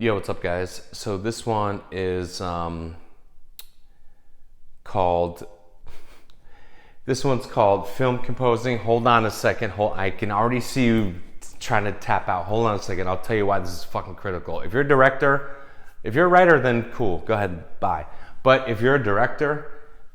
Yo, what's up, guys? So this one is called. This one's called film composing. Hold on a second. I can already see you trying to tap out. Hold on a second. I'll tell you why this is fucking critical. If you're a director, if you're a writer, then cool. Go ahead, bye. But if you're a director,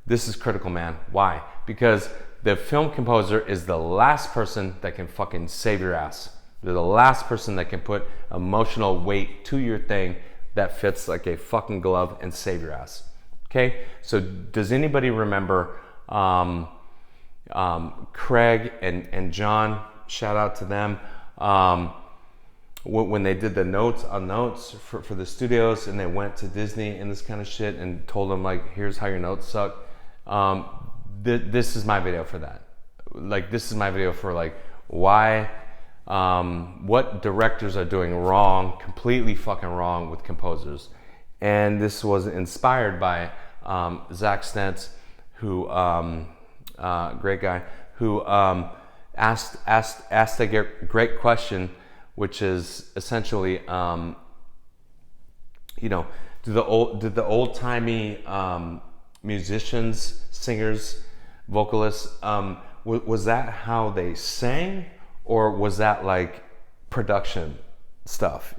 this is critical, man. Why? Because the film composer is the last person that can fucking save your ass. They're the last person that can put emotional weight to your thing that fits like a fucking glove and save your ass. Okay? So does anybody remember Craig and John? Shout out to them. When they did the notes for the studios, and they went to Disney and this kind of shit and told them like, here's how your notes suck. This is my video for that. Like, this is my video for like why, what directors are doing wrong, completely fucking wrong with composers. And this was inspired by Zach Stentz, who great guy, who asked a great question, which is essentially, did the old timey musicians, singers, vocalists, was that how they sang, or was that like production stuff,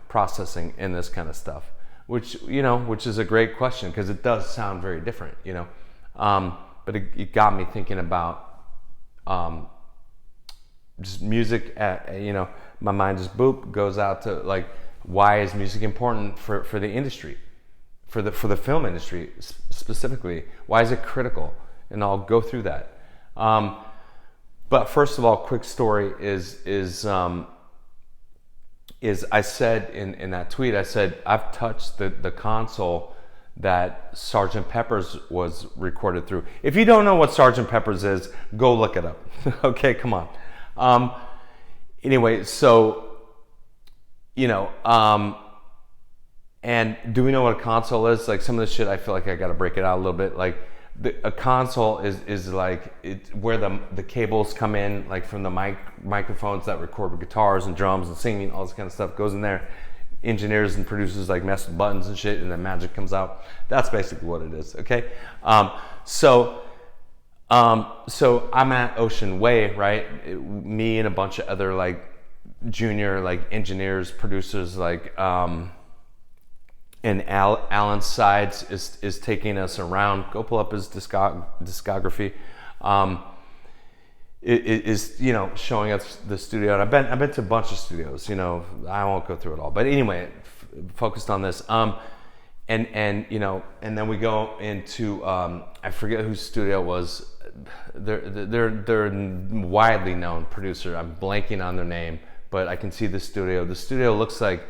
processing and this kind of stuff? Which is a great question, because it does sound very different, but it got me thinking about just music. My mind just goes out to like, why is music important for the industry, for the film industry specifically? Why is it critical? And I'll go through that. But first of all, quick story is I said in that tweet, I said I've touched the console that Sgt. Pepper's was recorded through. If you don't know what Sgt. Pepper's is, go look it up. Okay, come on. Anyway, so and do we know what a console is? Like, some of the shit, I feel like I got to break it out a little bit. Like, a console is like where the cables come in, like from the microphones that record with guitars and drums and singing, all this kind of stuff goes in there. Engineers and producers like mess with buttons and shit, and then magic comes out. That's basically what it is. Okay, so I'm at Ocean Way, right? Me and a bunch of other like junior like engineers, producers, like and Alan Sides is taking us around. Go pull up his discography. It is showing us the studio, and I've been to a bunch of studios. I won't go through it all, but anyway, focused on this. And then we go into I forget whose studio it was. They're widely known producer. I'm blanking on their name, but I can see the studio. The studio looks like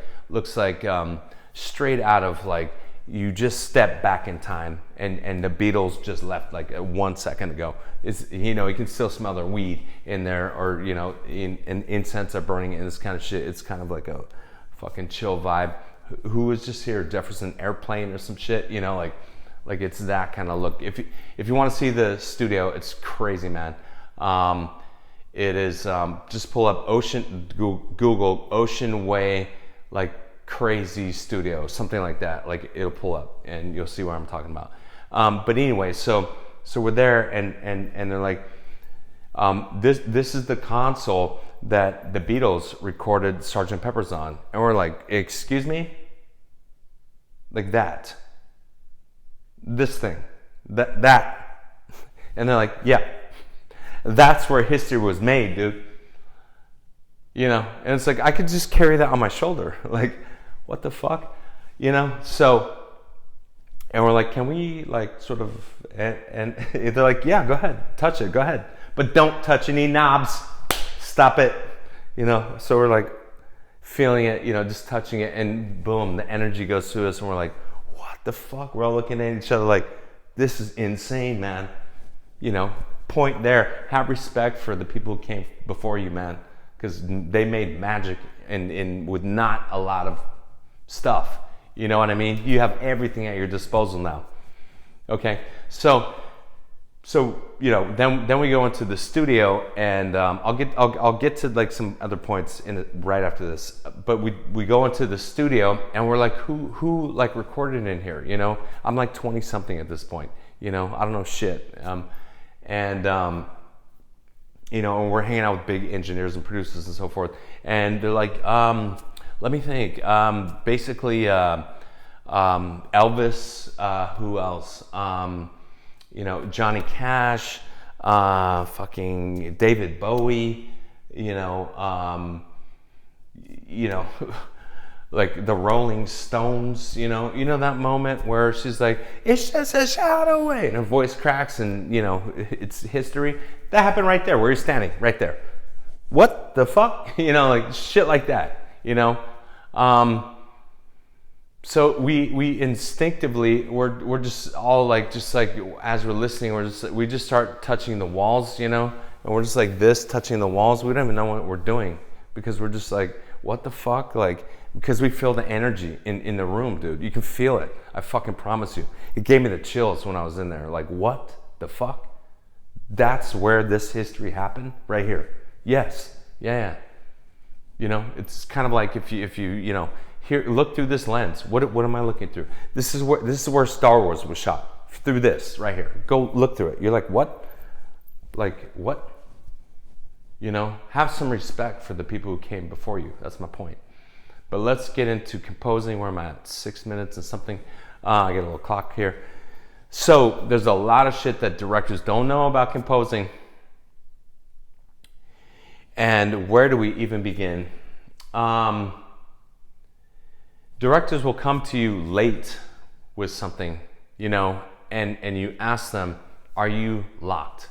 straight out of like, you just step back in time and the Beatles just left like 1 second ago. It's, you can still smell their weed in there, or in incense are burning and this kind of shit. It's kind of like a fucking chill vibe. Who was just here? Jefferson Airplane or some shit, like it's that kind of look. If you want to see the studio, it's crazy, man. It is just pull up Google Ocean Way, like crazy studio, something like that. Like, it'll pull up and you'll see what I'm talking about. But anyway, so we're there, and they're like, this is the console that the Beatles recorded Sgt. Pepper's on, and we're like, excuse me, like that, this thing, that, and they're like, yeah, that's where history was made, dude. And it's like, I could just carry that on my shoulder, like, what the fuck, so, and we're like, can we like sort of, and they're like, yeah, go ahead, touch it, go ahead, but don't touch any knobs, stop it, so we're like feeling it, just touching it, and boom, the energy goes through us, and we're like, what the fuck? We're all looking at each other like, this is insane, man. Point there, have respect for the people who came before you, man, because they made magic and with not a lot of stuff. You know what I mean? You have everything at your disposal now. Okay, so then we go into the studio, and I'll get to like some other points in it right after this. But we go into the studio, and we're like, who like recorded in here? I'm like 20 something at this point. I don't know shit. And we're hanging out with big engineers and producers and so forth, and they're like, let me think. Basically, Elvis. Who else? Johnny Cash, fucking David Bowie, like the Rolling Stones, that moment where she's like, it's just a shadow away, and her voice cracks, and it's history. That happened right there, where you're standing, right there. What the fuck? Like shit like that, So we instinctively we're just all like as we're listening we just start touching the walls, and we're just like this touching the walls. We don't even know what we're doing because we're just like, what the fuck, like, because we feel the energy in the room, dude. You can feel it. I fucking promise you. It gave me the chills when I was in there. Like, what the fuck? That's where this history happened, right here. Yes, yeah. It's kind of like if you here, look through this lens. What am I looking through? This is where Star Wars was shot. Through this right here. Go look through it. You're like, what? Like what? Have some respect for the people who came before you. That's my point. But let's get into composing. Where am I at? 6 minutes and something. I get a little clock here. So there's a lot of shit that directors don't know about composing. And where do we even begin? Directors will come to you late with something, and you ask them, are you locked?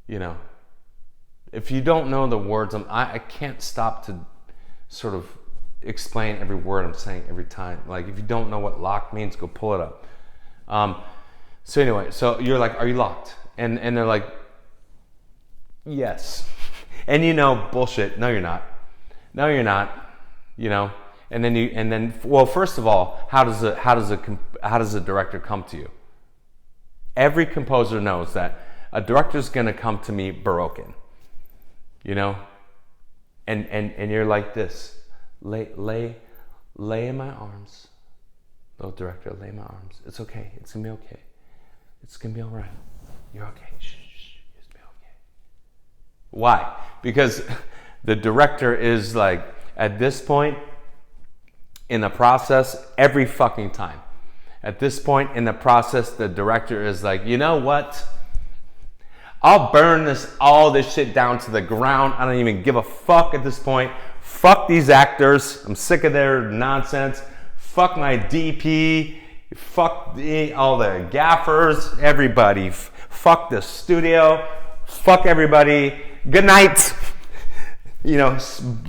If you don't know the words, I can't stop to sort of explain every word I'm saying every time. Like, if you don't know what locked means, go pull it up. So anyway, so you're like, are you locked? And they're like, yes. And bullshit. No, you're not. No, you're not. And then, well, first of all, how does a director come to you? Every composer knows that a director's gonna come to me broken, and you're like this, lay in my arms, little director, lay in my arms. It's okay. It's gonna be okay. It's gonna be all right. You're okay. Shh. It's gonna be okay. Why? Because the director is like, at this point in the process, every fucking time. At this point in the process, the director is like, you know what? I'll burn all this shit down to the ground. I don't even give a fuck at this point. Fuck these actors. I'm sick of their nonsense. Fuck my DP. Fuck all the gaffers. Everybody. Fuck the studio. Fuck everybody. Good night.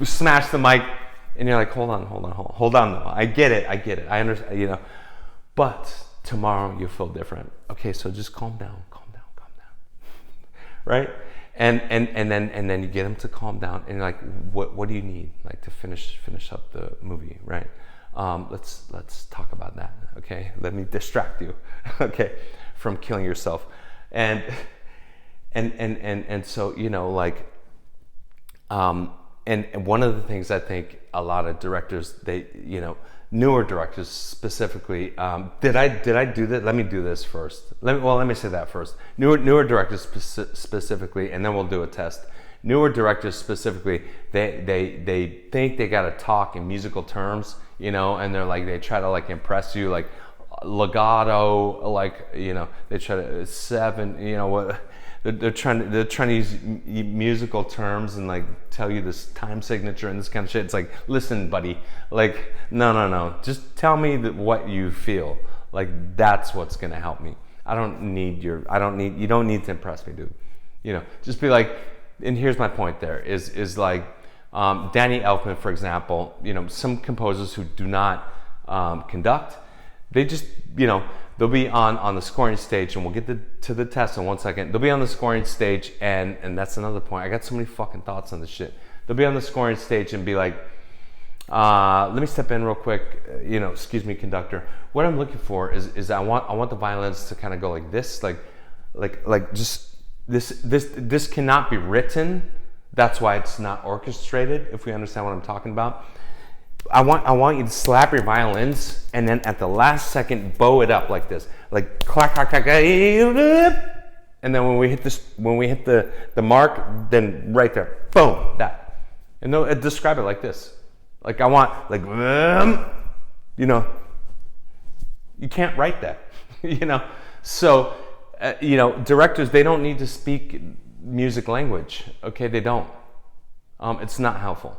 Smash the mic. And you're like, hold on. No, I get it. I understand, But tomorrow you'll feel different. Okay, so just calm down. Right? And then you get them to calm down, and you're like, what do you need, like, to finish up the movie, right? Let's talk about that. Okay, let me distract you, okay, from killing yourself, and so and one of the things I think a lot of directors, newer directors specifically, did I do that? Let me do this first. Let me say that first. Newer directors specifically, and then we'll do a test. Newer directors specifically, they think they gotta talk in musical terms, and they're like, they try to like impress you, like legato, like they try to what. They're trying to use musical terms and like tell you this time signature and this kind of shit. It's like, listen, buddy, like no. Just tell me what you feel. Like, that's what's gonna help me. You don't need to impress me, dude. Just be like, and here's my point there is like Danny Elfman, for example, some composers who do not conduct, they just, they'll be on the scoring stage, and we'll get to the test in 1 second. They'll be on the scoring stage, and that's another point. I got so many fucking thoughts on this shit. They'll be on the scoring stage and be like, let me step in real quick, excuse me, conductor. What I'm looking for is I want the violins to kind of go like this, like just This cannot be written. That's why it's not orchestrated, if we understand what I'm talking about. I want you to slap your violins and then at the last second bow it up like this. Like clack, clack, clack, and then when we hit the mark, then right there, boom, that. And describe it like this. Like I want, like, you know, you can't write that, you know. So, you know, directors, they don't need to speak music language, okay? They don't. It's not helpful.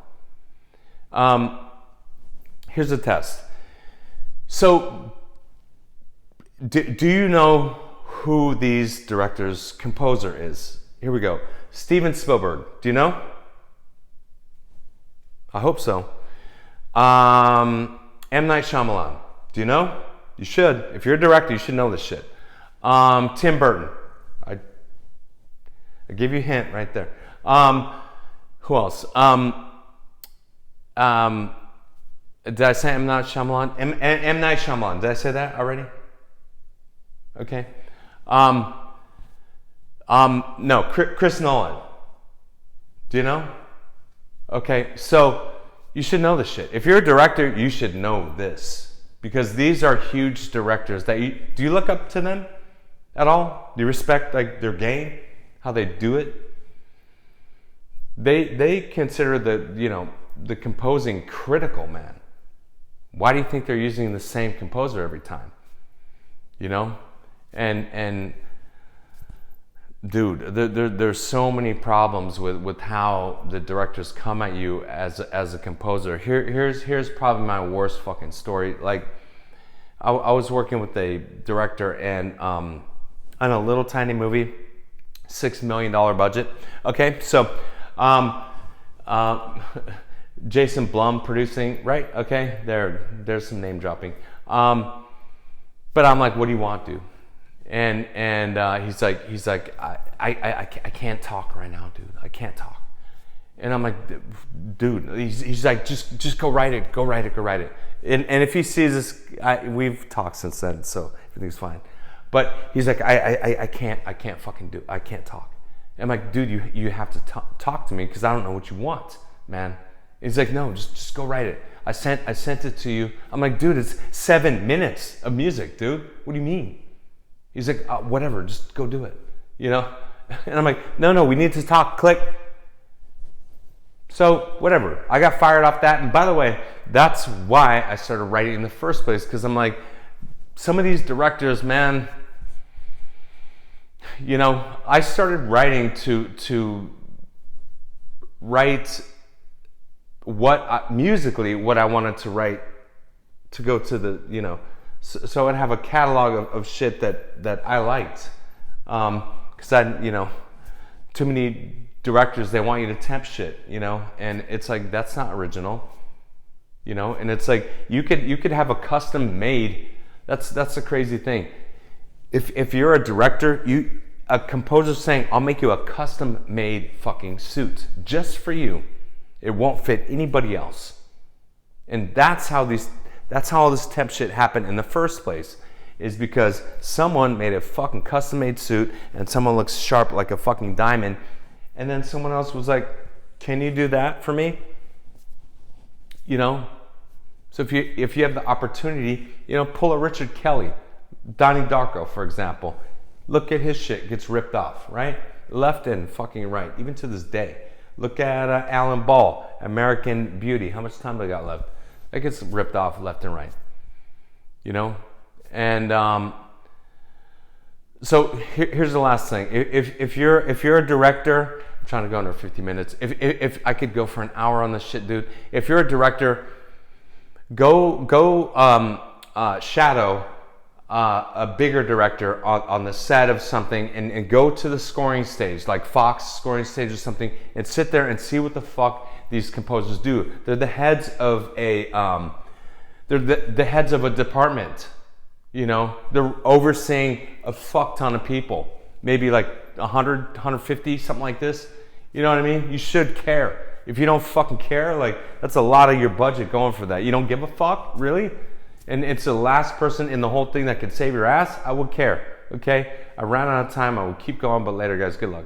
Here's a test. So, do you know who these directors' composer is? Here we go. Steven Spielberg. Do you know? I hope so. M. Night Shyamalan. Do you know? You should. If you're a director, you should know this shit. Tim Burton. I give you a hint right there. Who else? Did I say M. Night Shyamalan? M. Night Shyamalan. Did I say that already? Okay. No, Chris Nolan. Do you know? Okay, so you should know this shit. If you're a director, you should know this. Because these are huge directors that do you look up to them at all? Do you respect like their game? How they do it? They consider the composing critical, man. Why do you think they're using the same composer every time? You know? And dude, there's so many problems with how the directors come at you as a composer. Here's probably my worst fucking story. Like, I was working with a director and on a little tiny movie, $6 million budget. Okay, so Jason Blum producing, right? Okay, there's some name dropping. But I'm like, what do you want, dude? And he's like, I can't talk right now, dude. I can't talk. And I'm like, dude, he's like, just go write it. And if he sees this, we've talked since then, so everything's fine. But he's like, I can't fucking I can't talk. And I'm like, dude, you have to talk to me because I don't know what you want, man. He's like, no, just go write it. I sent it to you. I'm like, dude, it's 7 minutes of music, dude. What do you mean? He's like, whatever, just go do it, you know? And I'm like, no, we need to talk, click. So, whatever. I got fired off that. And by the way, that's why I started writing in the first place, because I'm like, some of these directors, man, you know, I started writing to write musically what I wanted to write to go to the, you know, so I'd have a catalog of shit that I liked. Because you know, too many directors, they want you to temp shit, you know, and it's like, that's not original, you know, and it's like, you could have a custom made, that's a crazy thing. If you're a director, a composer saying, I'll make you a custom made fucking suit just for you. It won't fit anybody else. And that's how all this temp shit happened in the first place, is because someone made a fucking custom made suit and someone looks sharp like a fucking diamond. And then someone else was like, can you do that for me? You know? So if you have the opportunity, you know, pull a Richard Kelly, Donnie Darko, for example. Look at his shit, gets ripped off, right? Left and fucking right, even to this day. Look at Alan Ball, American Beauty. How much time do I got left? That gets ripped off left and right. You know? And so here's the last thing. If you're a director, I'm trying to go under 50 minutes. If I could go for an hour on this shit, dude. If you're a director, go shadow a bigger director on the set of something and go to the scoring stage, like Fox scoring stage or something, and sit there and see what the fuck these composers do. They're the heads of they're the heads of a department, you know? They're overseeing a fuck ton of people, maybe like 100, 150, something like this. You know what I mean? You should care. If you don't fucking care, like, that's a lot of your budget going for that. You don't give a fuck, really? And it's the last person in the whole thing that could save your ass, I would care. Okay, I ran out of time. I will keep going, but later, guys. Good luck.